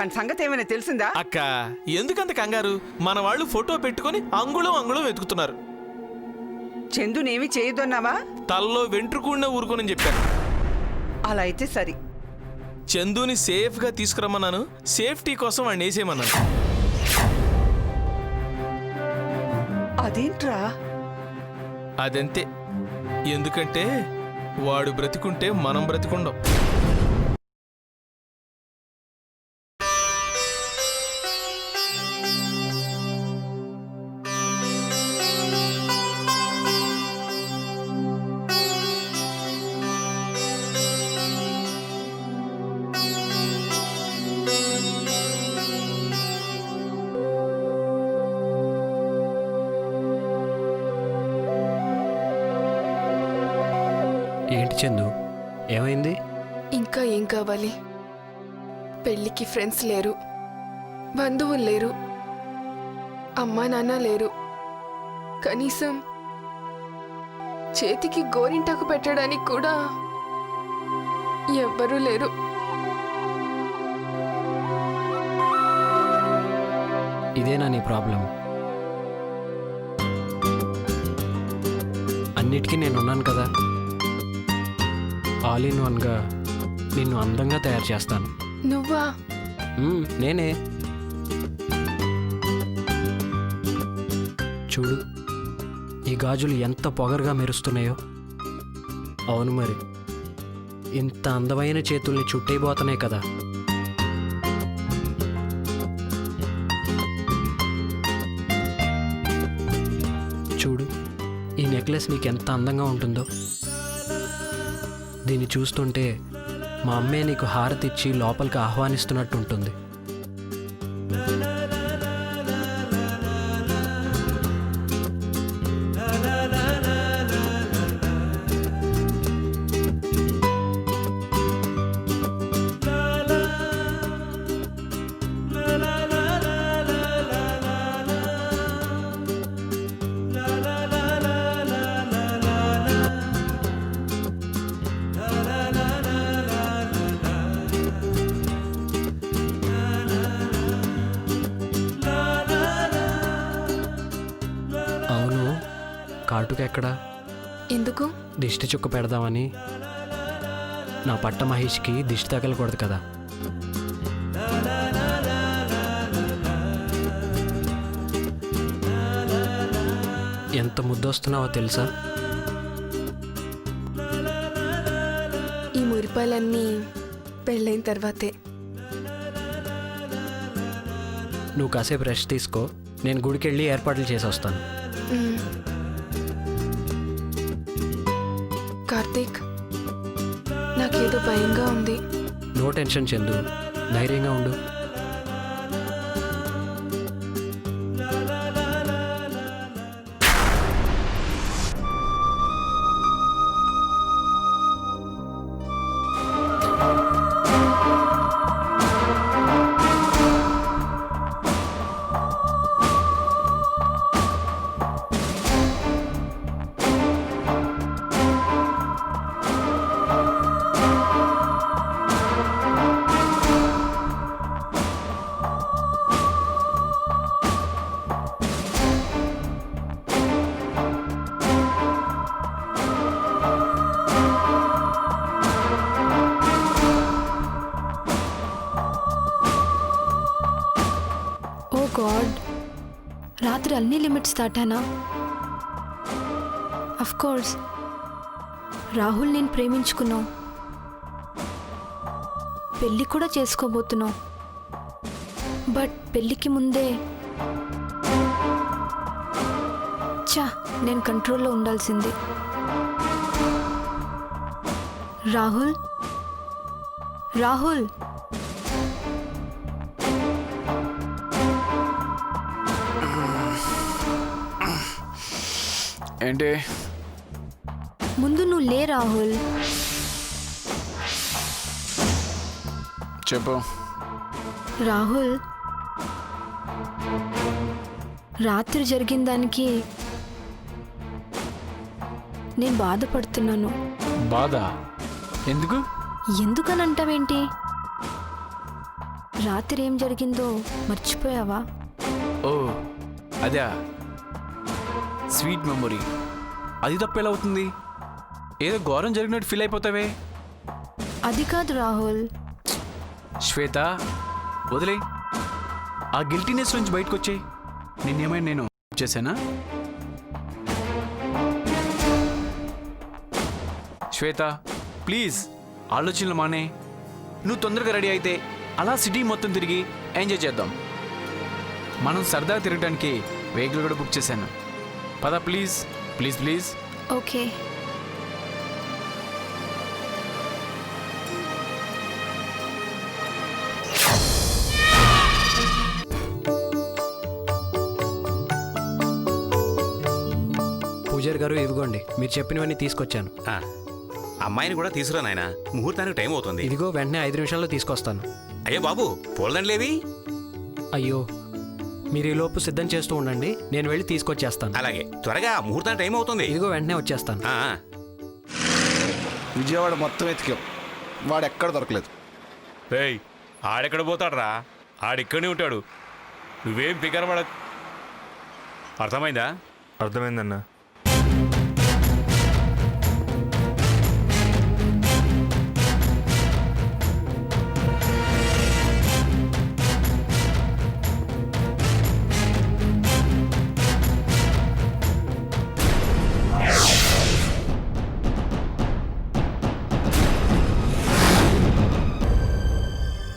దాని సంగతి ఏమైనా తెలిసిందా? అక్క ఎందుకంత కంగారు? మన వాళ్ళు ఫోటో పెట్టుకొని అంగుళం అంగుళం వెతుకుతున్నారు. చందునేమి చేయదన్నావా? తలలో వెంట్రుకుండా ఊరుకోనని చెప్పాను. అలా అయితే సరి. చందుని సేఫ్గా తీసుకురమ్మన్నాను. సేఫ్టీ కోసం వాడిని వేసేయమన్నాను. అదేంట్రా? అదంతే. ఎందుకంటే వాడు బ్రతికుంటే మనం బ్రతికుండం. ఏంటి చందు, ఏమైంది? ఇంకా ఏం కావాలి? పెళ్ళికి ఫ్రెండ్స్ లేరు, బంధువులు లేరు, అమ్మా నాన్న లేరు, కనీసం చేతికి గోరింటాకు పెట్టడానికి కూడా ఎవ్వరూ లేరు. ఇదేనా నీ ప్రాబ్లం? అన్నిటికీ నేనున్నాను కదా. ఆల్ ఇన్ వన్గా నిన్ను అందంగా తయారు చేస్తాను. నువ్వా? నేనే. చూడు, ఈ గాజులు ఎంత పొగరుగా మెరుస్తున్నాయో. అవును మరి, ఇంత అందమైన చేతుల్ని చుట్టైపోతున్నాయి కదా. చూడు, ఈ నెక్లెస్ నీకు ఎంత అందంగా ఉంటుందో. దీన్ని చూస్తుంటే మా అమ్మే నీకు హారతిచ్చి లోపలికి ఆహ్వానిస్తున్నట్టు ఉంటుంది. కాటుకెక్కడా? ఎందుకు? దిష్టి చుక్క పెడదామని. నా పట్ట మహేష్కి దిష్టి తగలకూడదు కదా. ఎంత ముద్దొస్తున్నావో తెలుసా? ఈ మురిపాలన్నీ పెళ్ళైన తర్వాతే. నువ్వు కాసేపు రెస్ట్ తీసుకో, నేను గుడికి వెళ్ళి ఏర్పాట్లు చేసి వస్తాను. కార్తీక్, నాకేదో భయంగా ఉంది. నో టెన్షన్ చందు, ధైర్యంగా ఉండు. గాడ్, రాత్రి అన్ని లిమిట్స్ దాటానా? అఫ్ కోర్స్ రాహుల్ నేను ప్రేమించుకున్నావు, పెళ్ళి కూడా చేసుకోబోతున్నావు. బట్ పెళ్ళికి ముందే నేను కంట్రోల్లో ఉండాల్సింది. రాహుల్, రాహుల్, ఏంటి? ముందు నువ్వు లే రాహుల్. చెప్పు. రాహుల్, రాత్రి జరిగిన దానికి నేను బాధపడుతున్నాను. బాధ? ఎందుకు? ఎందుకని అంటావేంటి? రాత్రి ఏం జరిగిందో మర్చిపోయావా? ఓ అదే స్వీట్ మెమొరీ. అది తప్ప ఎలా అవుతుంది? ఏదో ఘోరం జరిగినట్టు ఫీల్ అయిపోతావే. అది కాదు రాహుల్. శ్వేత వదిలే, ఆ గిల్టీనెస్ నుంచి బయటకు వచ్చే. నిన్నేమైనా నేను చేశానా? శ్వేత ప్లీజ్ ఆలోచనలు మానే. నువ్వు తొందరగా రెడీ అయితే అలా సిటీ మొత్తం తిరిగి ఎంజాయ్ చేద్దాం. మనం సరదాగా తిరగడానికి వెహికల్ కూడా బుక్ చేశాను. పద ప్లీజ్ ప్లీజ్ ప్లీజ్. ఓకే. పూజారి గారు ఇదిగోండి, మీరు చెప్పినవన్నీ తీసుకొచ్చాను. ఆ, అమ్మాయిని కూడా తీసుకురా నాయనా, ముహూర్తానికి టైం అవుతుంది. ఇదిగో వెంటనే 5 నిమిషాల్లో తీసుకొస్తాను. అయ్యో బాబు, పూలదండలేవి? అయ్యో, మీరు ఈ లోపు సిద్ధం చేస్తూ ఉండండి, నేను వెళ్ళి తీసుకొచ్చేస్తాను. అలాగే, త్వరగా, ముహూర్తానికి టైం అవుతుంది. ఇదిగో వెంటనే వచ్చేస్తాను. విజయవాడ మొత్తం ఎతికాం, వాడెక్కడ దొరకలేదు. రేయ్, ఆడెక్కడ పోతాడ్రా? ఆడిక్కడనే ఉంటాడు. నువ్వేం ఫికర్ పడ. అర్థమైందా? అర్థమైందన్నా.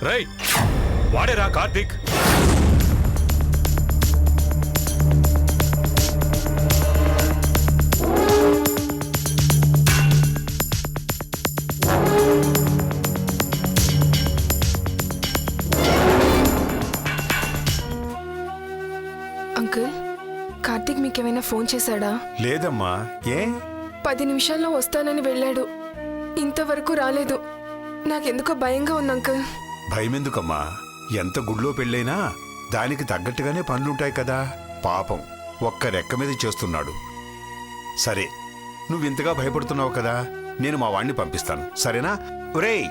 రేయ్, వాడేరా కార్తీక్. అంకుల్, కార్తీక్ మీకేమైనా ఫోన్ చేశాడా? లేదమ్మా. ఏ? 10 నిమిషాల్లో వస్తానని వెళ్ళాడు, ఇంతవరకు రాలేదు. నాకెందుకో భయంగా ఉంది అంకుల్. భయమెందుకమ్మా? ఎంత గుళ్ళో పెళ్ళైనా దానికి తగ్గట్టుగానే పనులుంటాయి కదా. పాపం ఒక్క రెక్క మీద చేస్తున్నాడు. సరే, నువ్వింతగా భయపడుతున్నావు కదా, నేను మా వాణ్ణి పంపిస్తాను, సరేనా? ఒరేయ్,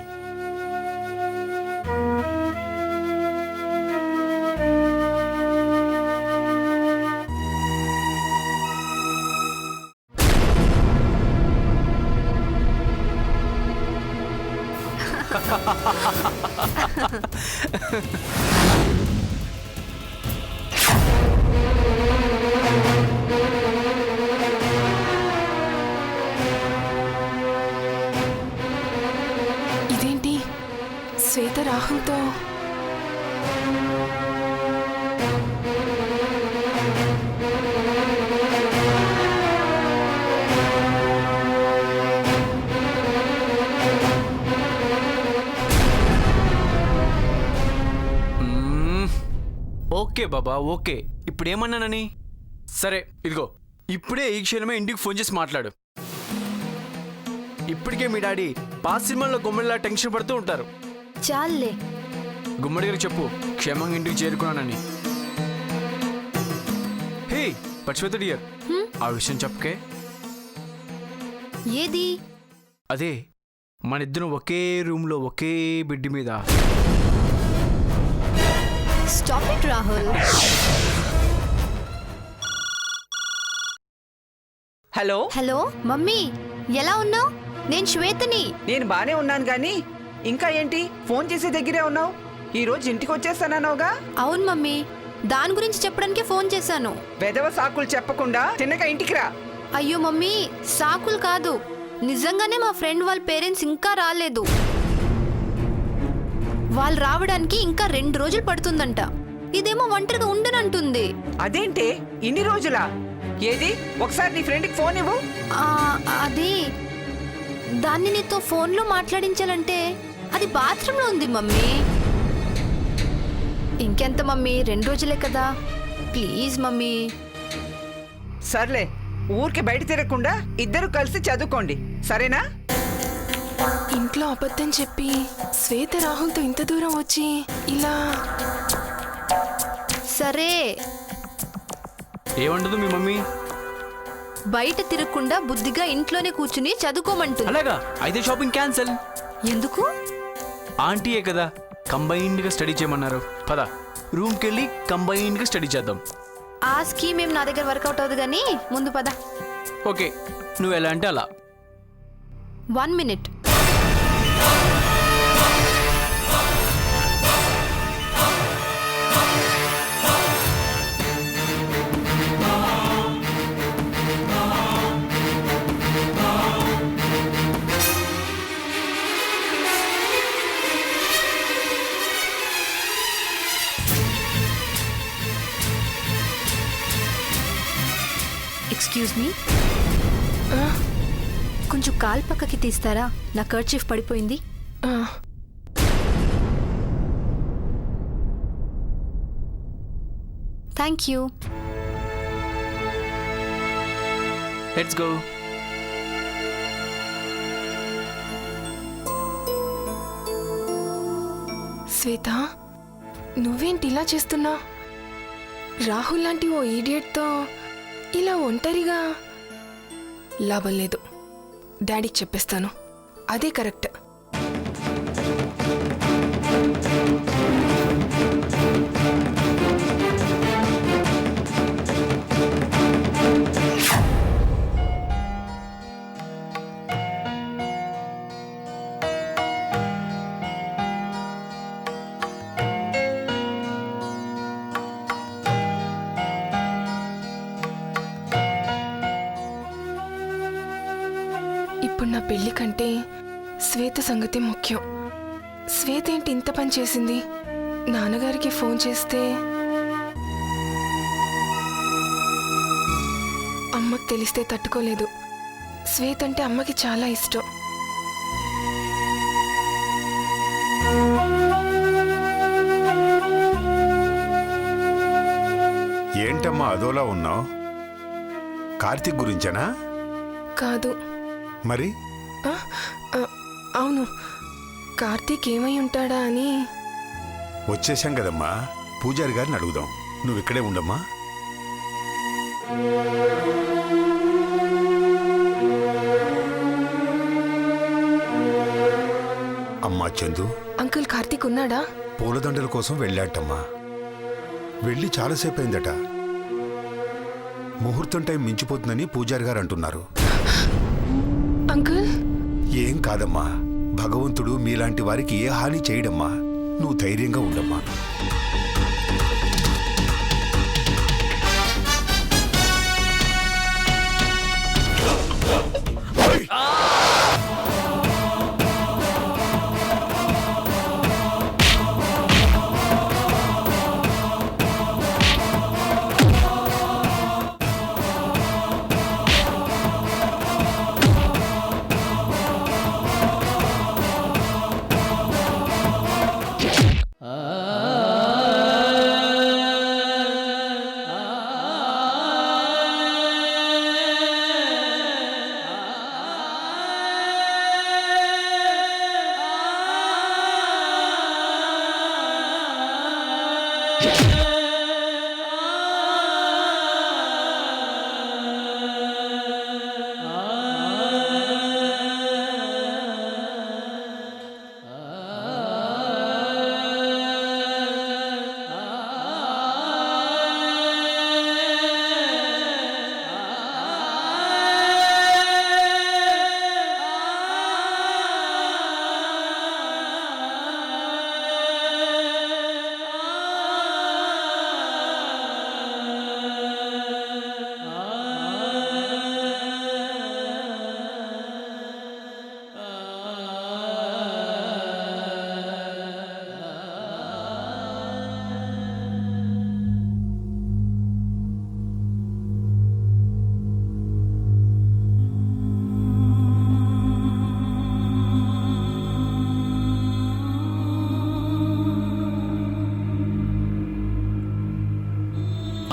ఇదేంటి శ్వేత రాహుల్తో? ఓకే బాబా, ఓకే. ఇప్పుడు ఏమన్నానని? సరే ఇదిగో, ఇప్పుడే ఈ క్షణమే ఇంటికి ఫోన్ చేసి మాట్లాడు. ఇప్పటికే మీ డాడీ పాస్ సినిమాల్లో గుమ్మడిలా టెన్షన్ పడుతూ ఉంటారు. చాలే. గుమ్మడి గారికి చెప్పు క్షేమంగా ఇంటికి చేరుకున్నానని. హే పశ్వేత డియర్, ఆ విషయం చెప్పకే. ఏది? అదే, మన ఇద్దరం ఒకే రూమ్లో ఒకే బెడ్ మీద. Stop it Rahul. Hello hello mummy, ఎలా ఉన్నావు? నేను శ్వేతని. నేను బానే ఉన్నాను గాని ఇంకా ఏంటి ఫోన్ చేసే దగ్గరే ఉన్నావు? ఈ రోజు ఇంటికి వచ్చేస్తానన్నావుగా? అవును మమ్మీ, దాని గురించి చెప్పడానికి ఫోన్ చేశాను. వెదవ సాకులు చెప్పకుండా తిన్నగా ఇంటికి రా. అయ్యో మమ్మీ, సాకులు కాదు, నిజంగానే మా ఫ్రెండ్ వాళ్ళ పేరెంట్స్ ఇంకా రాలేదు. వాళ్ళు రావడానికి ఇంకా 2 రోజులు పడుతుందంట. ఇదేమో ఒంటరిగా ఉండనంటుంది. అదేంటే ఇన్ని రోజులా? ఏది ఒకసారి నీ ఫ్రెండ్కి ఫోన్ ఇవ్వు. అది దాన్ని నీతో ఫోన్లో మాట్లాడించాలంటే అది బాత్రూంలో ఉంది మమ్మీ. ఇంకెంత మమ్మీ, 2 రోజులే కదా, ప్లీజ్ మమ్మీ. సర్లే, ఊరికి బయట తిరగకుండా ఇద్దరు కలిసి చదువుకోండి, సరేనా? ఇంట్లో అబద్ధం చెప్పి శ్వేత రాహుల్తో ఇంత దూరం వచ్చి ఇలా. సరే, ఏమండదు మీ మమ్మీ? బయట తిరగకుండా బుద్ధిగా ఇంట్లోనే కూర్చుని చదువుకోమంటుంది. అలాగా? అయితే షాపింగ్ క్యాన్సిల్. ఎందుకు? ఆంటీయే కదా, కంబైన్డ్గా స్టడీ చేయమన్నారు. పద రూమ్కి వెళ్ళి కంబైన్డ్గా స్టడీ చేద్దాం. ఆ స్కీమ్ ఏం నా దగ్గర వర్కౌట్ అవుతుంది కానీ ముందు పద. ఓకే, నువ్వు ఎలా అంటే అలా. 1 minute. ఎక్స్క్యూజ్ మీ, కొంచెం కాల్ పక్కకి తీస్తారా? నా కర్చీఫ్ పడిపోయింది. ఆ, thank you. Let's go. Shweta, నువ్వేంటి ఇలా చేస్తున్నా? రాహుల్ లాంటి ఓ ఈడియట్తో ఇలా ఒంటరిగా లాభం లేదు. డాడీకి చెప్పేస్తాను, అదే కరెక్ట్. ఇప్పుడు నా పెళ్లి కంటే శ్వేత సంగతి ముఖ్యం. శ్వేత ఏంటి ఇంత పని చేసింది? నాన్నగారికి ఫోన్ చేస్తే అమ్మకు తెలిస్తే తట్టుకోలేదు. శ్వేత అంటే అమ్మకి చాలా ఇష్టం. ఏంటమ్మా అదోలా ఉన్నావు? కార్తీక్ గురించేనా? కాదు. మరి ఆ, ఆ, అవును, కార్తీక్ ఏమై ఉంటాడా అని. వచ్చేసాం కదమ్మా, పూజారి గారిని అడుగుదాం. నువ్వు ఇక్కడే ఉండమ్మా. అమ్మా చందు, అంకుల్ కార్తీక్ ఉన్నాడా? పూలదండల కోసం వెళ్ళాటమ్మా. వెళ్ళి చాలాసేపు అయిందట. ముహూర్తం టైం మించిపోతుందని పూజారి గారు అంటున్నారు. అంకుల్, ఏం కాదమ్మా, భగవంతుడు మీలాంటి వారికి ఏ హాని చేయడమ్మా. నువ్వు ధైర్యంగా ఉండమ్మా.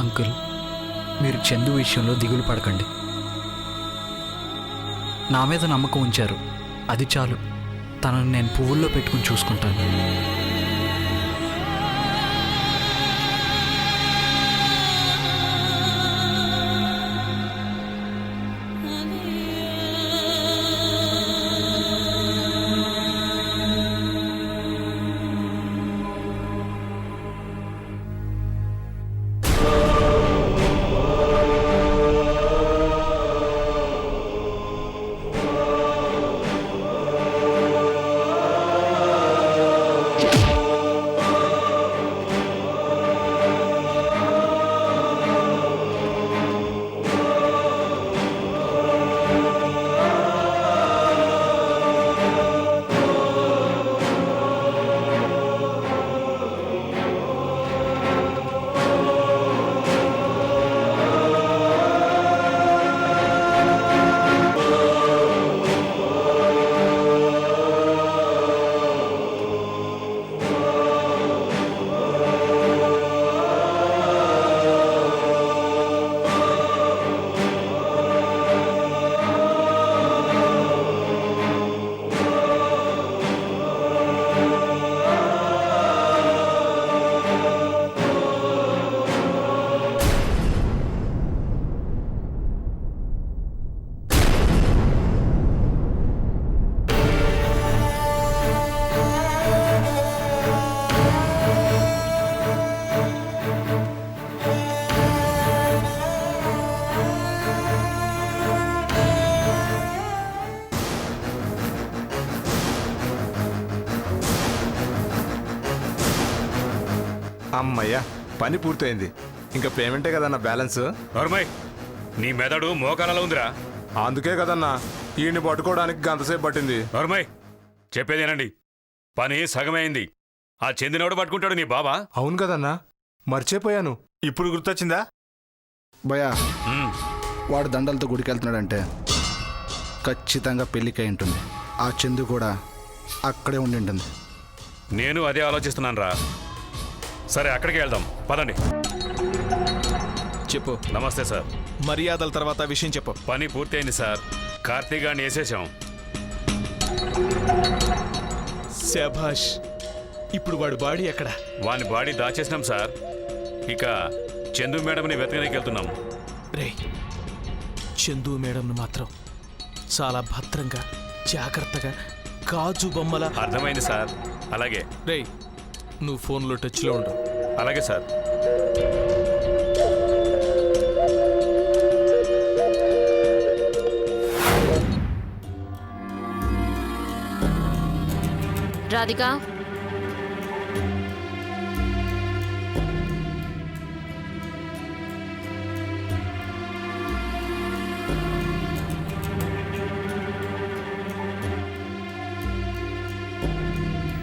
అంకుల్, మీరు చందు విషయంలో దిగులు పడకండి. నా మీద నమ్మకం ఉంచారు, అది చాలు. తనను నేను పువ్వుల్లో పెట్టుకుని చూసుకుంటాను. భయ్యా పని పూర్తయింది, ఇంకా పేమెంటే కదన్నా బ్యాలెన్స్. నోర్మయ్, నీ మెదడు మోకాలలో ఉందిరా. అందుకే కదన్నా ఈయన్ని పట్టుకోవడానికి గంటసేపు పట్టింది. నోర్మయ్, చెప్పేదేనండి. పని సగమైంది. ఆ చెందినోడు పట్టుకుంటాడు నీ బాబా. అవును కదన్నా, మర్చిపోయాను, ఇప్పుడు గుర్తొచ్చిందా? భయ్యా ఉమ్, వాడు దండలతో గుడికి వెళ్తున్నాడంటే ఖచ్చితంగా పెళ్ళికై ఉంటుంది. ఆ చందు కూడా అక్కడే ఉండి ఉంటుంది. నేను అదే ఆలోచిస్తున్నాను రా. సరే, అక్కడికి వెళ్దాం, పదండి. చెప్పు. నమస్తే సార్. మర్యాదల తర్వాత విషయం చెప్పు. పని పూర్తయింది సార్. కార్తీక్ గారిని వేసేసాం. శభాష్. ఇప్పుడు వాడు బాడీ ఎక్కడ? వాని బాడీ దాచేసినాం సార్. ఇక చందు మేడంని వెతకడానికి వెళ్తున్నాం. రే, చందు మేడంను మాత్రం చాలా భద్రంగా జాగ్రత్తగా గాజు బొమ్మల. అర్థమైంది సార్. అలాగే. రే, నువ్వు ఫోన్లో టచ్లో ఉండు. అలాగే సార్. రాధిక,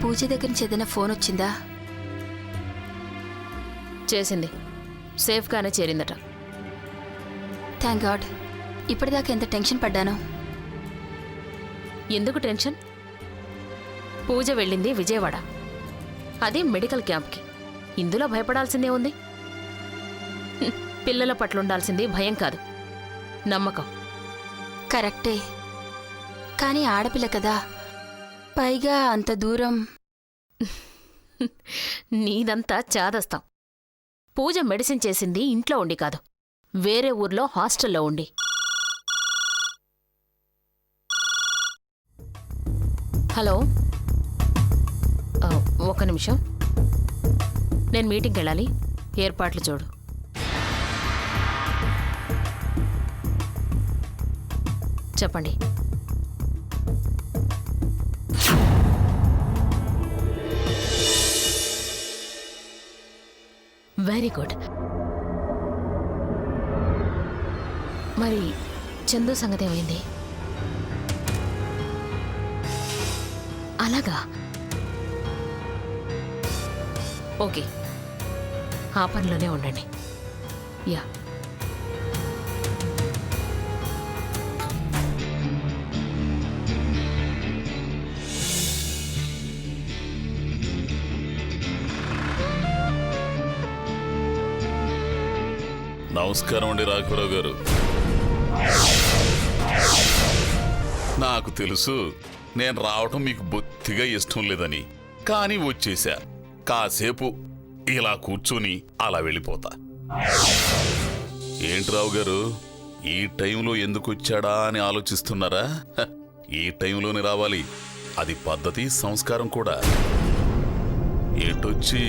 పూజ దగ్గర నుంచి ఏదైనా ఫోన్ వచ్చిందా? చేసింది. సేఫ్గానే చేరిందట. Thank God. ఇప్పటిదాకా ఎంత టెన్షన్ పడ్డాను. ఎందుకు టెన్షన్? పూజ వెళ్ళింది విజయవాడ, అది మెడికల్ క్యాంప్కి. ఇందులో భయపడాల్సిందే ఉంది. పిల్లల పట్ల ఉండాల్సింది భయం కాదు, నమ్మకం. కరెక్టే, కానీ ఆడపిల్ల కదా, పైగా అంత దూరం. నీదంతా చాదస్తాం. పూజ మెడిసిన్ చేసింది ఇంట్లో ఉండి కాదు, వేరే ఊర్లో హాస్టల్లో ఉండి. హలో, ఒక్క నిమిషం, నేను మీటింగ్కి వెళ్ళాలి. ఏర్పాట్లు చూడు. చెప్పండి. Very good. మరి చందు సంగతి ఏమైంది? అలాగా, ఓకే, ఆ పనిలోనే ఉండండి. యా. నమస్కారం అండి రాఘవరావు గారు. నాకు తెలుసు నేను రావటం మీకు బొత్తిగా ఇష్టం లేదని, కానీ వచ్చేసా. కాసేపు ఇలా కూర్చొని అలా వెళ్ళిపోతా. ఏంటి రావు గారు, ఈ టైంలో ఎందుకు వచ్చాడా అని ఆలోచిస్తున్నారా? ఈ టైంలోనే రావాలి, అది పద్ధతి, సంస్కారం కూడా. ఏటొచ్చి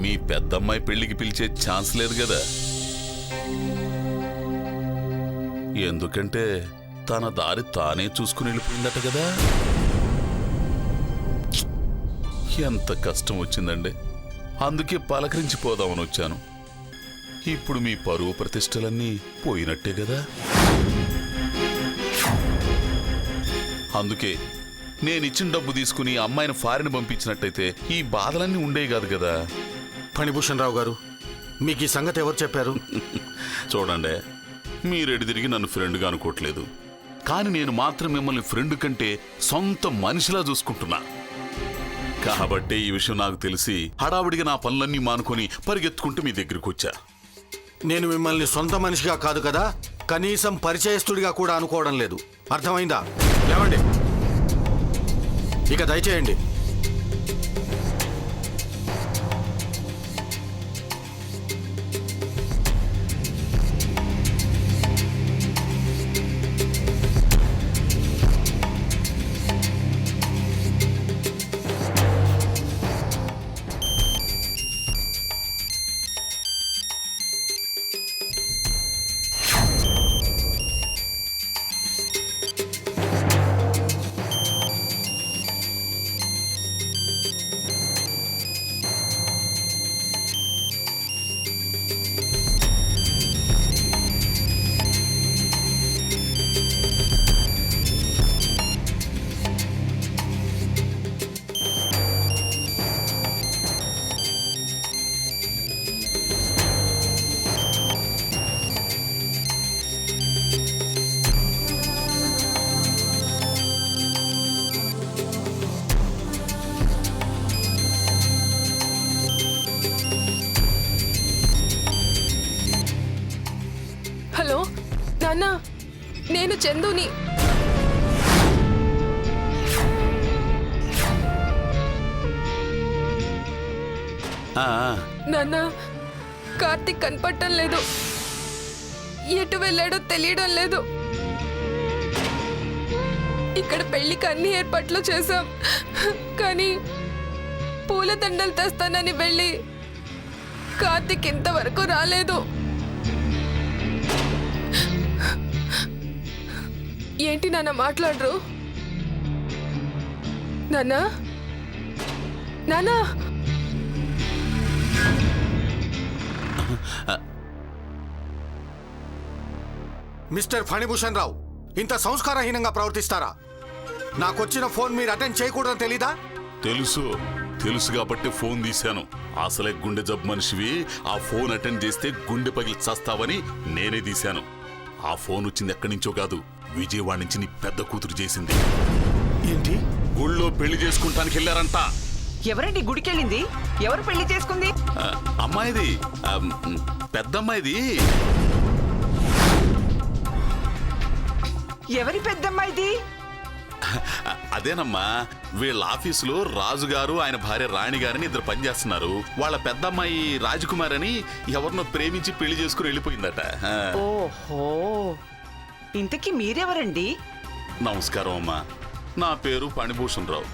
మీ పెద్దమ్మాయి పెళ్లికి పిలిచే ఛాన్స్ లేదు కదా. ఎందుకంటే తన దారి తానే చూసుకుని వెళ్ళిపోయిందట కదా. ఎంత కష్టం వచ్చిందండి. అందుకే పలకరించిపోదామని వచ్చాను. ఇప్పుడు మీ పరువు ప్రతిష్టలన్నీ పోయినట్టే కదా. అందుకే నేనిచ్చిన డబ్బు తీసుకుని అమ్మాయిని ఫారిన్ పంపించినట్టయితే ఈ బాధలన్నీ ఉండేవి కాదు కదా. ఫణిభూషణ్ రావు గారు, మీకు ఈ సంగతి ఎవరు చెప్పారు? చూడండి, మీరెడి తిరిగి నన్ను ఫ్రెండ్గా అనుకోవట్లేదు, కానీ నేను మాత్రం మిమ్మల్ని ఫ్రెండ్ కంటే సొంత మనిషిలా చూసుకుంటున్నా. కాబట్టి ఈ విషయం నాకు తెలిసి హడావుడిగా నా పనులన్నీ మానుకొని పరిగెత్తుకుంటూ మీ దగ్గరికి వచ్చా. నేను మిమ్మల్ని సొంత మనిషిగా కాదు కదా, కనీసం పరిచయస్తుడిగా కూడా అనుకోవడం లేదు. అర్థమైందా? లేవండి, ఇక దయచేయండి. హలో నాన్న, నేను చందుని. ఆ, నాన్న, కార్తీక్ కనపడటం లేదు. ఎటు వెళ్ళాడో తెలియడం లేదు. ఇక్కడ పెళ్లికి అన్ని ఏర్పాట్లు చేశాం, కానీ పూలదండలు తెస్తానని వెళ్ళి కార్తీక్ ఇంతవరకు రాలేదు. ఏంటి నాన్న మాట్లాడరు? నాన్నా, నాన్నా, మిస్టర్ ఫణిభూషణ్ రావు, ఇంత సంస్కారహీనంగా ప్రవర్తిస్తారా? నాకొచ్చిన ఫోన్ మీరు అటెండ్ చేయకూడదని తెలీదా? తెలుసు కాబట్టి ఫోన్ తీశాను. అసలే గుండె జబ్బు మనిషివి, ఆ ఫోన్ అటెండ్ చేస్తే గుండె పగిలి చస్తావని నేనే తీశాను. ఆ ఫోన్ వచ్చింది ఎక్కడి నుంచో కాదు, విజయవాడ నుంచి నీ పెద్ద కూతురు చేసింది. ఏంటి? గుళ్ళో పెళ్లి చేసుకుంటానికి వెళ్ళారంట. ఎవరండి గుడికెళ్ళింది? ఎవరు పెళ్లి చేసుకుంది? అమ్మాయిది, పెద్దమ్మాయిది. ఎవరి పెద్దమ్మాయిది? అదేనమ్మా, వీళ్ళ ఆఫీసులో రాజుగారు ఆయన భార్య రాణి గారిని ఇద్దరు పనిచేస్తున్నారు. వాళ్ళ పెద్దమ్మాయి రాజకుమార్ అని ఎవరినో ప్రేమించి పెళ్లి చేసుకుని వెళ్ళిపోయిందట. ఓహో, ఇంతకీ మీరెవరండి? నమస్కారం అమ్మా, నా పేరు ఫణిభూషణ్ రావు.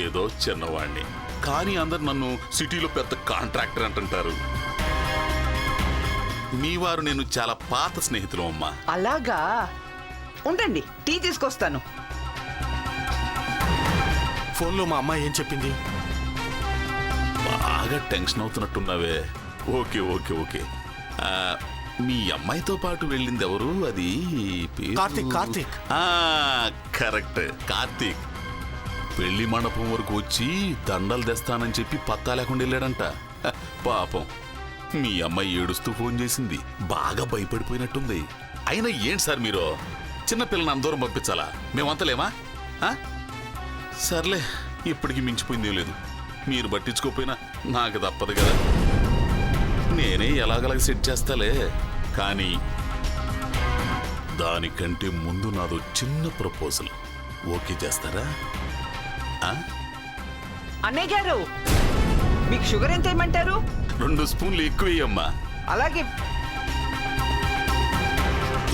ఏదో చిన్నవాణ్ణి, కానీ అందరు నన్ను సిటీలో పెద్ద కాంట్రాక్టర్ అంటుంటారు. మీ వారు నేను చాలా పాత స్నేహితులు అమ్మా. అలాగా, ఉండండి టీ తీసుకొస్తాను. ఫోన్లో మా అమ్మాయి ఏం చెప్పింది? బాగా టెన్షన్ అవుతున్నట్టున్నావే. ఓకే ఓకే ఓకే, మీ అమ్మాయితో పాటు వెళ్ళింది ఎవరు? అది కార్తీక్. కరెక్ట్, కార్తీక్. పెళ్లి మండపం వరకు వచ్చి దండలు తెస్తానని చెప్పి పత్తా లేకుండా వెళ్ళాడంట. పాపం మీ అమ్మాయి ఏడుస్తూ ఫోన్ చేసింది. బాగా భయపడిపోయినట్టుంది. అయినా ఏంటి సార్ మీరు చిన్నపిల్లని అందరం పంపించాలా? మేమంతలేమా? సర్లే, ఇప్పటికి మించిపోయిందేం లేదు. మీరు పట్టించుకోకపోయినా నాకు తప్పదు కదా, నేనే ఎలాగలాగ సెట్ చేస్తాలే. కానీ దానికంటే ముందు నాదో చిన్న ప్రపోజల్. ఓకే చేస్తారా? అన్నయ్య గారు, మీకు షుగర్ ఎంత ఏమంటారు? 2 స్పూన్లు ఎక్కువేయమ్మా. అలాగే.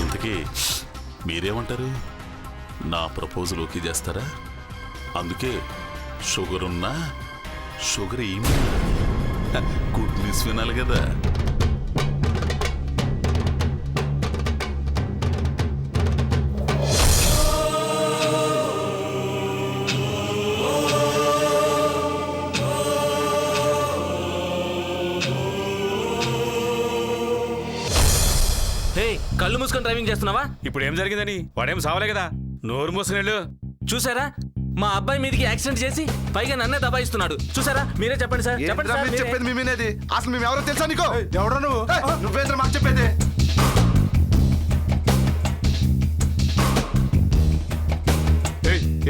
ఇంతకీ మీరేమంటారు? నా ప్రపోజల్ ఓకే చేస్తారా? అందుకే షుగర్ ఉన్నా షుగర్ ఏమన్నా గుడ్ న్యూస్ వినాలి కదా. కళ్ళు మూసుకొని డ్రైవింగ్ చేస్తున్నావా? ఇప్పుడు ఏం జరిగిందని? వాడేం సావలే కదా, నోరు మూసుకునేళ్ళు. చూసారా, మా అబ్బాయి మీదికి యాక్సిడెంట్ చేసి పైగా నన్నే దబాయిస్తున్నాడు. చూసారా, మీరే చెప్పండి సార్. చెప్పండి సార్. చెప్పేది మీ వినేది. అసలు మేము ఎవరో తెలుసా నీకు? ఎవడో నువ్వు? నువ్వేంద్ర మాకు చెప్పేది?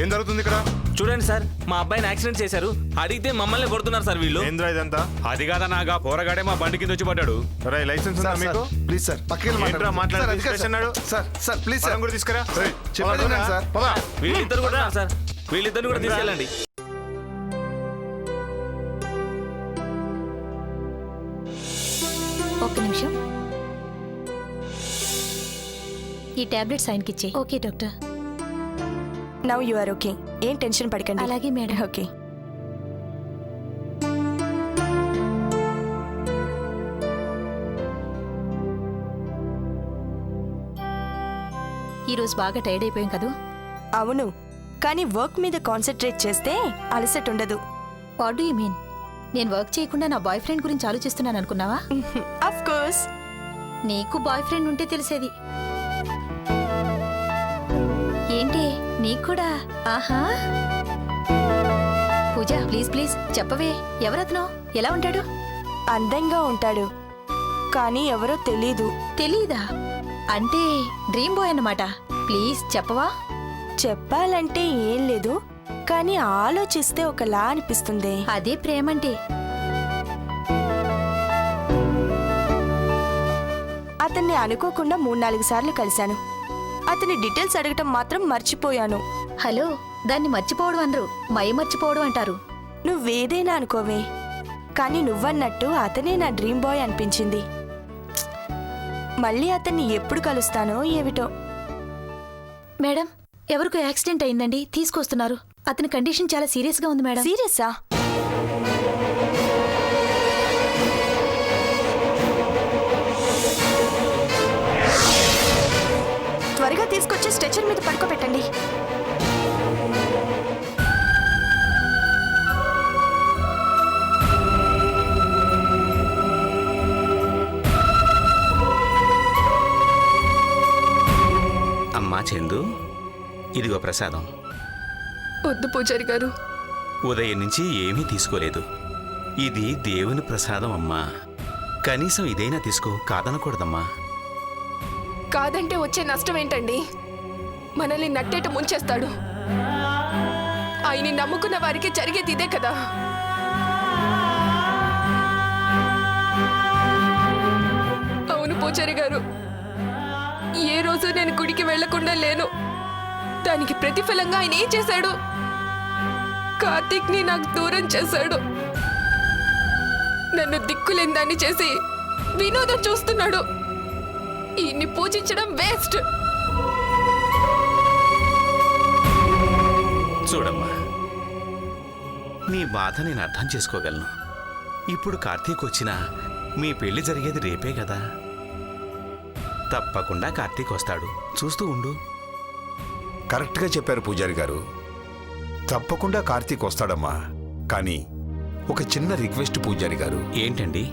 ఏం జరుగుతుంది ఇక్కడ? చూడండి సార్, మా అబ్బాయిని యాక్సిడెంట్ చేశారు. అడిగితే మమ్మల్ని కొడుతున్నారు సార్ వీళ్ళు. ఏంద్రా ఇదంతా? అది కాదా, నాగా పోరగాడే మా బండి కింద వచ్చి పడ్డాడు. లైసెన్స్ ఉందా మీకు? ప్లీజ్ సార్, పక్కకి సార్ ప్లీజ్ సార్ కూడా తీసుకురా. చెప్పండి సార్. వీళ్ళిద్దరు కూడా సార్, వీళ్ళిద్దరు కూడా తీసుకెళ్ళండి. ఒక్క నిమిషం, ఈ టాబ్లెట్స్ ఆయనకి ఇచ్చే. Okay doctor. Now you are okay. ఏం టెన్షన్ పడకండి. అలాగే మేడం. ఓకే. ఈరోజు బాగా టైర్డ్ అయిపోయాం కదా? అవును, కానీ వర్క్ మీద కాన్సన్ట్రేట్ చేస్తే అలసట ఉండదు. What do you mean? నేను వర్క్ చేయకుండా నా బాయ్ ఫ్రెండ్ గురించి ఆలోచిస్తున్నాను అనుకున్నావా? Of course. నీకు బాయ్ ఫ్రెండ్ ఉంటే తెలిసేది. ఏంటి నీకు కూడా? ఆహా. పూజ ప్లీజ్ ప్లీజ్ చెప్పవే, ఎవరతను? ఎలా ఉంటాడు? అందంగా ఉంటాడు, కానీ ఎవరో తెలీదు. తెలీదా? అంటే డ్రీమ్ బాయ్ అన్నమాట. ప్లీజ్ చెప్పవా? చెప్పాలంటే ఏం లేదు, కానీ ఆలోచిస్తే ఒకలా అనిపిస్తుంది. అదే ప్రేమంటే. అతన్ని అనుకోకుండా 3-4 సార్లు కలిశాను. అతని డీటెయిల్స్ అడగటం మాత్రం మర్చిపోయాను. హలో, దాన్ని మర్చిపోవడం అనరు, మై మర్చిపోవడం అంటారు. నువ్వేదైనా అనుకోవే, కానీ నువ్వన్నట్టు అతనే నా డ్రీమ్ బాయ్ అనిపించింది. మళ్ళీ అతన్ని ఎప్పుడు కలుస్తానో ఏమిటో. మేడం, ఎవరికో యాక్సిడెంట్ అయిందండి, తీసుకొస్తున్నారు. అతని కండిషన్ చాలా సీరియస్గా ఉంది మేడం. సీరియసా? త్వరగా తీసుకొచ్చి స్ట్రెచర్ మీద పడుకోబెట్టండి. అమ్మా చందు, ఇదిగో ప్రసాదం. వద్దు పూజారి గారు. ఉదయం నుంచి ఏమీ తీసుకోలేదు. ఇది దేవుని ప్రసాదం అమ్మా. కనీసం ఇదైనా తీసుకో, కాదనకూడదమ్మా. కాదంటే వచ్చే నష్టం ఏంటండి? మనల్ని నట్టేట ముంచేస్తాడు. ఆయన్ని నమ్ముకున్న వారికి జరిగేది ఇదే కదా. అవును పూజారి గారు, ఏ రోజు నేను గుడికి వెళ్లకుండా లేను. దానికి ప్రతిఫలంగా ఆయన ఏం చేశాడు? కార్తీక్ ని నాకు దూరం చేశాడు. నన్ను దిక్కులేని దాన్ని చేసి వినోదం చూస్తున్నాడు. ఈయన్ని పూజించడం వేస్ట్. చూడమ్మా, నీ బాధ నేను అర్థం చేసుకోగలను. ఇప్పుడు కార్తీక్ వచ్చినా మీ పెళ్లి జరిగేది రేపే కదా. తప్పకుండా కార్తీక్ వస్తాడు, చూస్తూ ఉండు. కరెక్ట్గా చెప్పారు పూజారి గారు. తప్పకుండా కార్తీక్ వస్తాడమ్మా. కానీ ఒక చిన్న రిక్వెస్ట్ పూజారి గారు. ఏంటండి?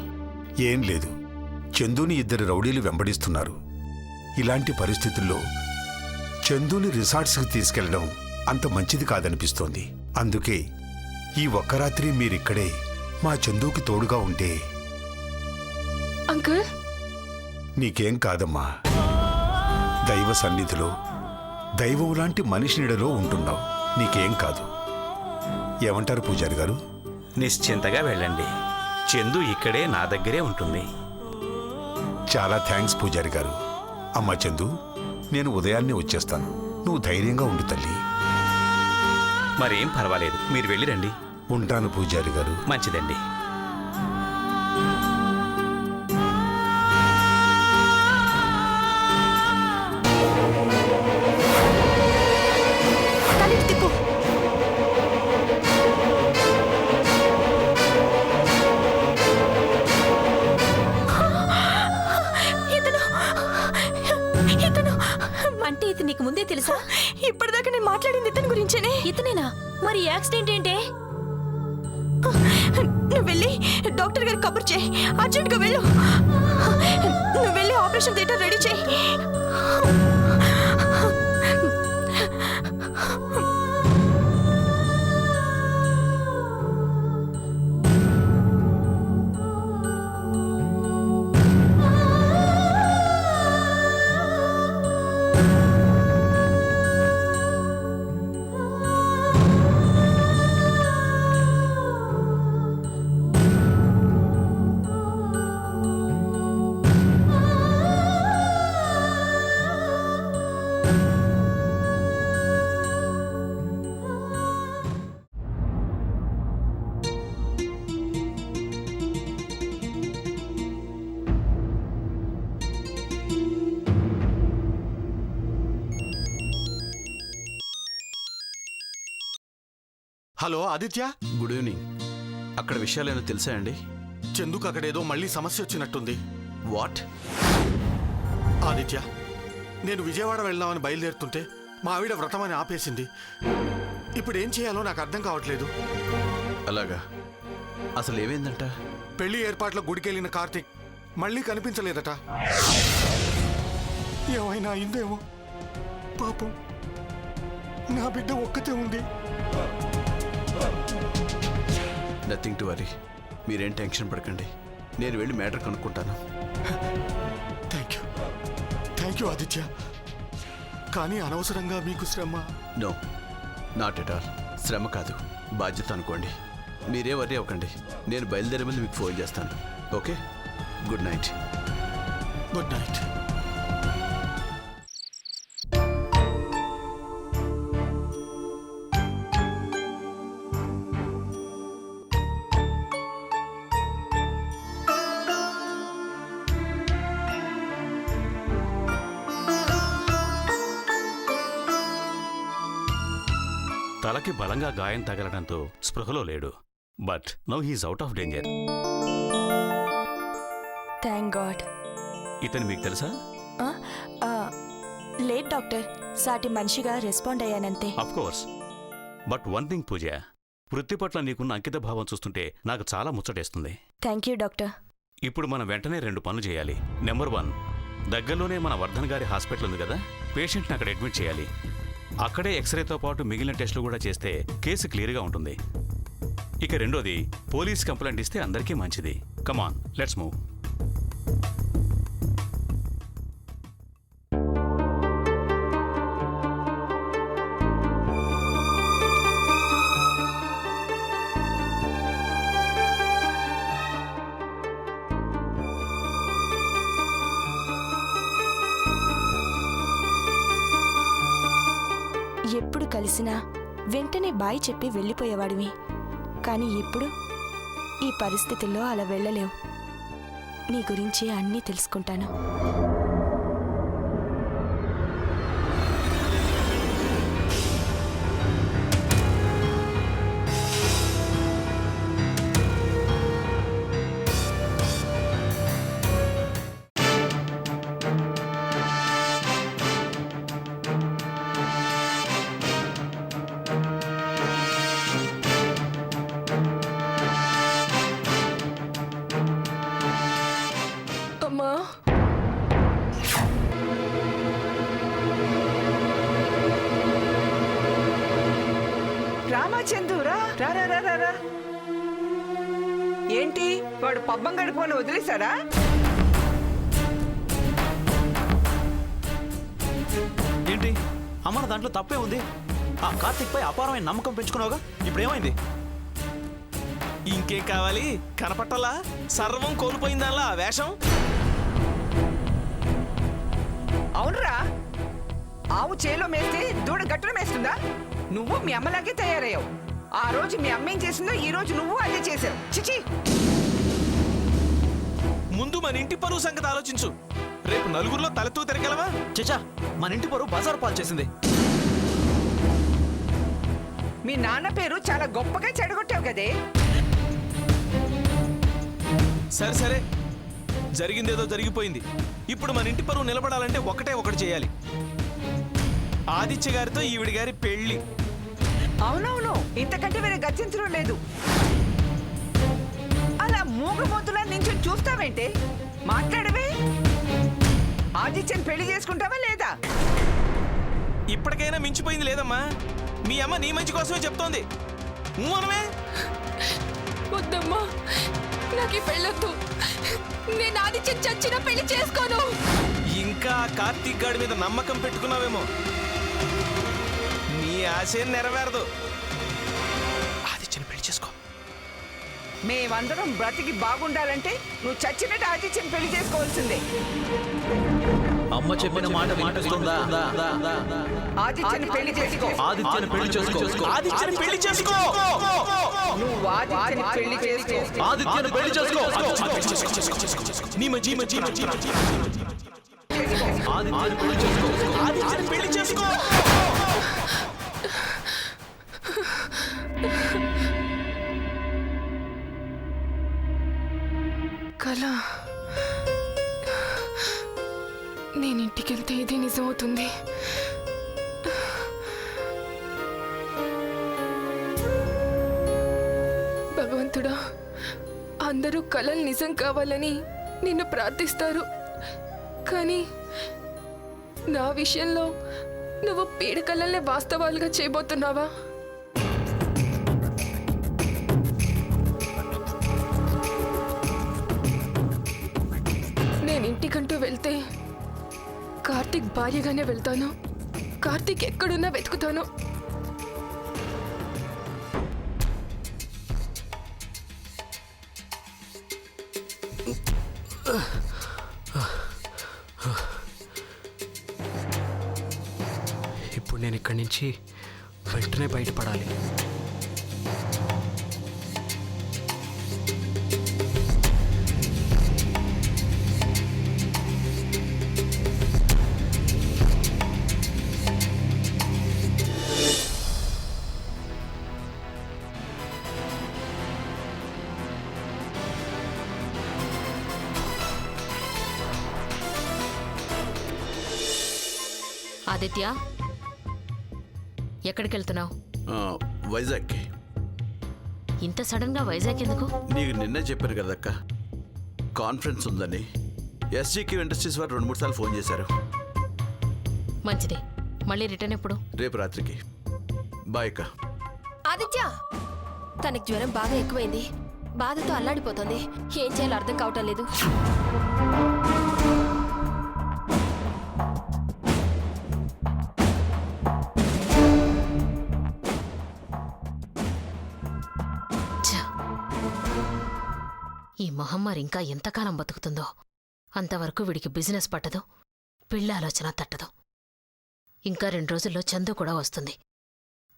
ఏం లేదు, చందుని 2 రౌడీలు వెంబడిస్తున్నారు. ఇలాంటి పరిస్థితుల్లో చందుని రిసార్ట్స్కి తీసుకెళ్లడం అంత మంచిది కాదనిపిస్తోంది. అందుకే ఈ ఒక్క రాత్రి మీరిక్కడే మా చందుకి తోడుగా ఉంటే. అంకుల్, నీకేం కాదమ్మా. దైవ సన్నిధిలో దైవం లాంటి మనిషి నీడలో ఉంటున్నావు. నీకేం కాదు. ఏమంటారు పూజారి గారు? నిశ్చింతగా వెళ్ళండి. చందు ఇక్కడే నా దగ్గరే ఉంటుంది. చాలా థ్యాంక్స్ పూజారి గారు. అమ్మా చందు, నేను ఉదయాన్నే వచ్చేస్తాను. నువ్వు ధైర్యంగా ఉండు తల్లి. మరేం పర్వాలేదు, మీరు వెళ్ళిరండి. ఉంటాను పూజారి గారు. మంచిదండి. అంటే ఇది నీకు ముందే తెలుసా? ఇప్పటిదాకా నేను మాట్లాడింది ఇతని గురించేనే. ఇతనేనా? మరి యాక్సిడెంట్ ఏంటే? నువ్వు వెళ్ళి డాక్టర్ గారికి కబుర్ చేయి. అర్జెంట్గా వెళ్ళు. నువ్వు వెళ్ళి ఆపరేషన్ థియేటర్ రెడీ చేయి. హలో ఆదిత్య. Good evening. అక్కడ విషయాలేనో తెలుసా అండి? చందుకు అక్కడేదో మళ్ళీ సమస్య వచ్చినట్టుంది. వాట్? ఆదిత్య, నేను విజయవాడ వెళ్దామని బయలుదేరుతుంటే మా ఆవిడ వ్రతమని ఆపేసింది. ఇప్పుడు ఏం చేయాలో నాకు అర్థం కావట్లేదు. అలాగా? అసలు ఏమైందంట? పెళ్లి ఏర్పాట్ల గుడికెళ్ళిన కార్తీక్ మళ్ళీ కనిపించలేదట. ఏమైనా అయిందేమో. పాపం, నా బిడ్డ ఒక్కతే ఉంది. Nothing to worry. మీరేం టెన్షన్ పడకండి. నేను వెళ్ళి మ్యాటర్ కనుక్కుంటాను. Thank you Aditya. కానీ అనవసరంగా మీకు శ్రమ. No, not at all. శ్రమ కాదు, బాధ్యత అనుకోండి. మీరే వరీ అవ్వకండి. నేను బయలుదేరే ముందు మీకు ఫోన్ చేస్తాను. Okay, good night. Good night. తలకి బలంగా గాయం తగలడంతో స్పృహలో లేడు. But now he's out of danger. Thank God. ఇతను మీకు తెలుసా? లేట్ డాక్టర్, సాటి మనిషిగా రెస్పాండ్ అయ్యానంతే. Of course. But one thing Pooja, వృత్తి పట్ల నీకున్న అంకిత భావం చూస్తుంటే నాకు చాలా ముచ్చటేస్తుంది. Thank you doctor. ఇప్పుడు మనం వెంటనే 2 పనులు చేయాలి. నెంబర్ 1, దగ్గరలోనే మన వర్ధన్ గారి హాస్పిటల్ ఉంది కదా, పేషెంట్ని అక్కడ అడ్మిట్ చేయాలి. అక్కడే ఎక్స్రేతో పాటు మిగిలిన టెస్టులు కూడా చేస్తే కేసు క్లియర్గా ఉంటుంది. ఇక రెండోది, పోలీస్ కంప్లైంట్ ఇస్తే అందరికీ మంచిది. కమాన్, లెట్స్ మూవ్. ఎప్పుడు కలిసినా వెంటనే బాయ్ చెప్పి వెళ్ళిపోయేవాడివి. కానీ ఇప్పుడు ఈ పరిస్థితుల్లో అలా వెళ్ళలేవు. నీ గురించి అన్నీ తెలుసుకుంటాను. అమ్మా, రామా చందు, రా రా రా రా రా రా. ఏంటి వాడు పబ్బం గడిపోని వదిలేశారా? ఏంటి అమ్మ, దాంట్లో తప్పే ఉంది. ఆ కార్తీక్ పై అపారమైన నమ్మకం పెంచుకున్నావుగా, ఇప్పుడు ఏమైంది? ఇంకేం కావాలి? కనపట్టలా సర్వం కోల్పోయిందల్లా ఆ వేషం. అవునరా, ఆవు చేలో మేస్తే దూడ గట్టున మేస్తుందా? నువ్వు మీ అమ్మలాగే తయారయ్యావు. ఆ రోజు మీ అమ్మ ఏం చేసిందో ఈ రోజు నువ్వు అదే చేసావు. చిచి, ముందు మన ఇంటి పరువు సంగతి ఆలోచించు. రేపు నలుగురిలో తలెత్తు తిరగలవా? చచా, మన ఇంటి పరువు బజారు పాలు చేసింది. మీ నాన్న పేరు చాలా గొప్పగా చెడగొట్టావు కదే. సరే సరే, జరిగిందేదో జరిగిపోయింది. ఇప్పుడు మన ఇంటి పరువు నిలబడాలంటే ఒకటి చేయాలి. ఆదిత్య గారితో ఈవిడి గారి పెళ్లి. అవునవును, ఇంతకంటే వేరే గచ్చించడం లేదు. అలా మూగమూతులా నించుని చూస్తావేంటే? మాట్లాడవే. ఆదిత్యని పెళ్లి చేసుకుంటావా లేదా? ఇప్పటికైనా మించిపోయింది లేదమ్మా. మీ అమ్మ నీ మంచి కోసమే చెప్తోంది. మనమే వద్దమ్మా, నాకు ఈ పెళ్ళొద్దు. నేను ఆదిత్య చచ్చిన పెళ్లి చేసుకోను. ఇంకా కార్తీక్ గాడి మీద నమ్మకం పెట్టుకున్నావేమో. నీ ఆశయం నెరవేరదు. ఆదిత్యని పెళ్లి చేసుకో. మేమందరం బ్రతికి బాగుండాలంటే నువ్వు చచ్చినట్టు ఆదిత్యని పెళ్లి చేసుకోవాల్సిందే. అమ్మ చెప్పిన మాట మాటిస్తుందా? ఆదిత్యని పెళ్లి చేసుకో. ఆదిత్యని పెళ్లి చేసుకో. ఆదిత్యని పెళ్లి చేసుకో. నువ్వు ఆదిత్యని పెళ్లి చేసుకో. ఆదిత్యని పెళ్లి చేసుకో. నీ మంచి ఆదిత్యని పెళ్లి చేసుకో. ఆదిత్యని పెళ్లి చేసుకో. కళ, నేను ఇంటికెళ్తే ఇది నిజమవుతుంది. భగవంతుడా, అందరూ కళలు నిజం కావాలని నిన్ను ప్రార్థిస్తారు. కానీ నా విషయంలో నువ్వు పీడకలల్నే వాస్తవాలుగా చేయబోతున్నావా? నేను ఇంటికంటూ వెళ్తే కార్తీక్ భార్యగానే వెళ్తాను. కార్తీక్ ఎక్కడున్నా వెతుకుతాను. ఇప్పుడు నేను ఇక్కడి నుంచి వెంటనే బయటపడాలి. ఆదిత్య, ఎక్కడికి వెళ్తున్నావు? వైజాగ్కి. ఇంత సడన్ గా వైజాగ్ ఎందుకు? నీకు నిన్నే చెప్పాను కదక్క, కాన్ఫరెన్స్ ఉందని. ఎస్జీకి ఇండస్ట్రీస్ వారు 2-3 సార్లు ఫోన్ చేశారు. మంచిది. మళ్ళీ రిటర్న్ ఎప్పుడు? రేపు రాత్రికి. బాయ్ అక్క. ఆదిత్య, తనకి జ్వరం బాగా ఎక్కువైంది. బాధతో అల్లాడిపోతుంది. ఏం చేయాలో అర్థం కావటం లేదు. ఈ మహమ్మారి ఇంకా ఎంతకాలం బతుకుతుందో అంతవరకు వీడికి బిజినెస్ పట్టదు, పిల్ల ఆలోచన తట్టదు. ఇంకా 2 రోజుల్లో చందు కూడా వస్తుంది.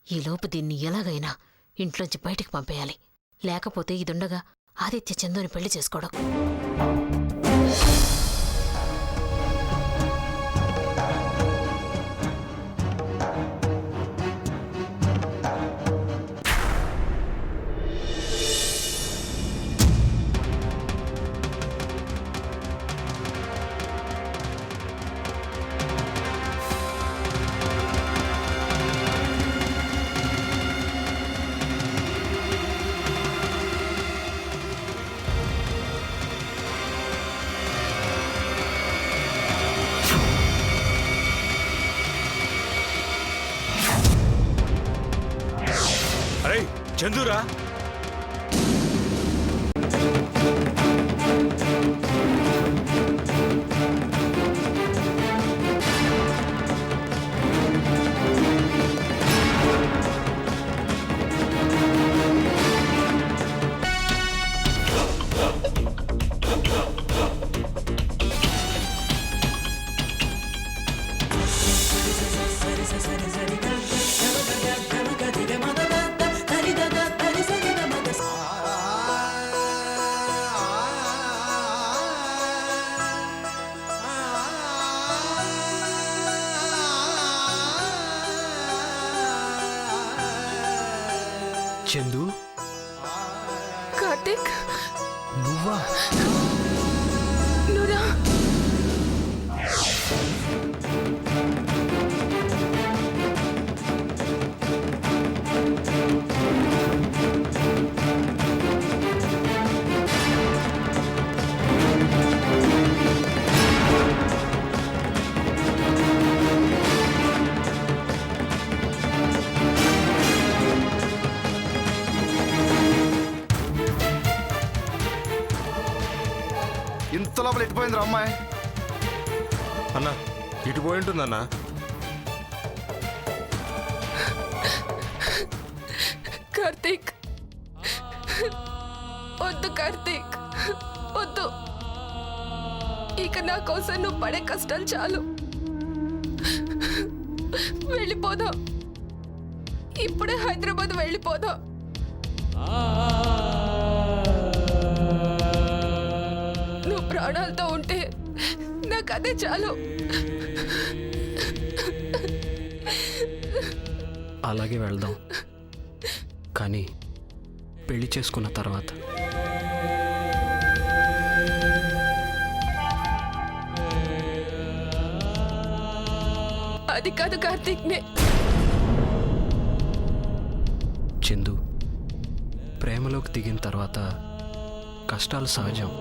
ఈలోపు దీన్ని ఎలాగైనా ఇంట్లోంచి బయటికి పంపేయాలి. లేకపోతే ఇదుండగా ఆదిత్య చందుని పెళ్లి చేసుకోవడం. అరే చందురా, చందు, కార్తీక్, నువ్వా? నువ్వురా. ఇంత లోపల ఎట్టిపోయింది అమ్మాయి? అన్నా ఇటు పోయి ఉంటుందన్నా. కార్తీక్, వద్దు కార్తీక్, వద్దు. ఇక నా కోసం నువ్వు పడే కష్టాలు చాలు. వెళ్ళిపోదాం. ఇప్పుడే హైదరాబాద్ వెళ్ళిపోదాం. నువ్వు ప్రాణాలతో ఉంటే నాకు అదే చాలు. అలాగే వెళ్దాం, కానీ పెళ్లి చేసుకున్న తర్వాత. అది కాదు కార్తీక్. చందు, ప్రేమలోకి దిగిన తర్వాత కష్టాలు సహజం.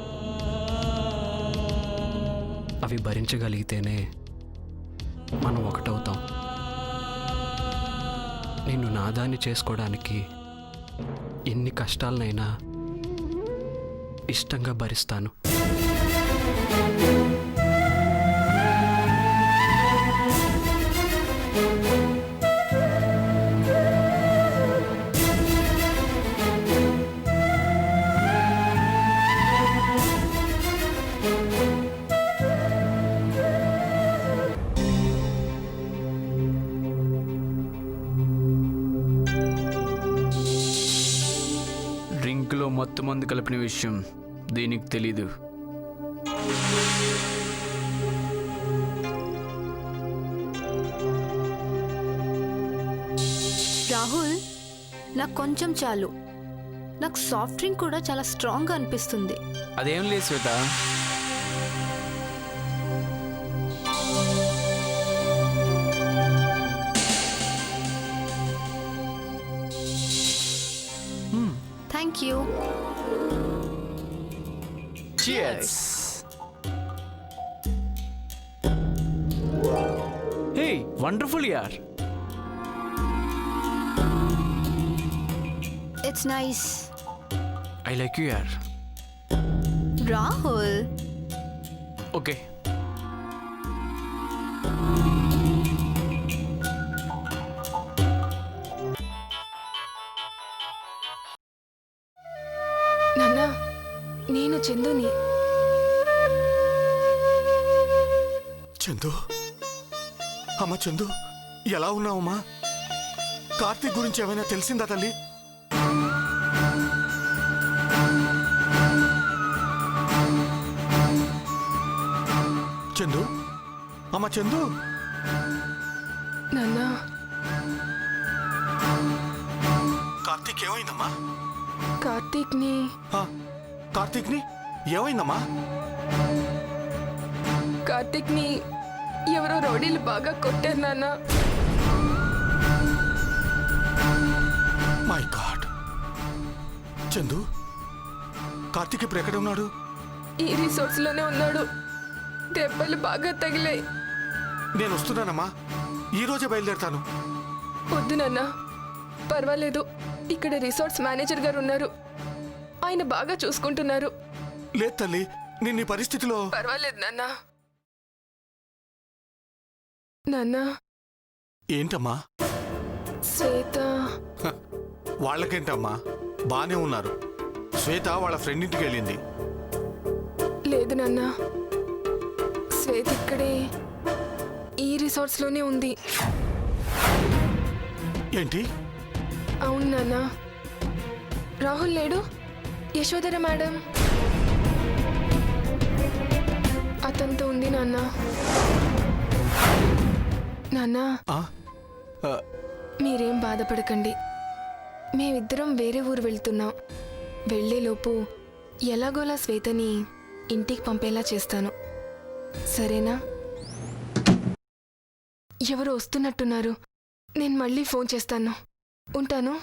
అవి భరించగలిగితేనే మనం ఒకటవుతాం. నిన్ను నాదాన్ని చేసుకోవడానికి ఎన్ని కష్టాలనైనా ఇష్టంగా భరిస్తాను. మత్తు మందు కలిపిన విషయం దీనికి తెలీదు. రాహుల్, నాకు కొంచెం చాలు. నాకు సాఫ్ట్ డ్రింక్ కూడా చాలా స్ట్రాంగ్గా అనిపిస్తుంది. అదేం లేదు Shweta. Thank you. Cheers. Hey, wonderful yaar. It's nice. I like you yaar. Rahul, Okay. నాన్నా, నేను చందుని. చందు, అమ్మ చందు, ఎలా ఉన్నావమ్మా? కార్తీక్ గురించి ఏమైనా తెలిసిందా తల్లి? చందు, అమ్మ చందు. నాన్నా, కార్తీక్ ఏమైందమ్మా? కార్తీక్ని కార్తీక్ని ఏమైందమ్మా? కార్తీక్ని ఎవరో రౌడీలు బాగా కొట్టారు నాన్న. My God. చందు, కార్తీక్ ఇప్పుడు ఎక్కడ ఉన్నాడు? ఈ రిసార్ట్స్ లోనే ఉన్నాడు. దెబ్బలు బాగా తగిలాయి. నేను వస్తున్నానమ్మా, ఈ రోజే బయలుదేరుతాను. వద్దు నాన్న, పర్వాలేదు. ఇక్కడ రిసార్ట్స్ మేనేజర్ గారు ఉన్నారు, ఆయన బాగా చూసుకుంటున్నారు. లేదు తల్లి, నిన్న ఈ పరిస్థితిలో. పర్వాలేదు నాన్న. నాన్న. ఏంటమ్మా? శ్వేత. వాళ్ళకేంటమ్మా, బానే ఉన్నారు. శ్వేత వాళ్ళ ఫ్రెండ్ ఇంటికి వెళ్ళింది. లేదు నాన్న, శ్వేత ఇక్కడే ఈ రిసార్ట్స్ లోనే ఉంది. ఏంటి? అవును నాన్న. రాహుల్ లేడు, యశోధర మేడం అతనితో ఉంది నాన్న. నాన్న, మీరేం బాధపడకండి. మేమిద్దరం వేరే ఊరు వెళ్తున్నాం. వెళ్లేలోపు ఎలాగోలా శ్వేతని ఇంటికి పంపేలా చేస్తాను, సరేనా? ఎవరు వస్తున్నట్టున్నారు, నేను మళ్ళీ ఫోన్ చేస్తాను. ఉంటాను.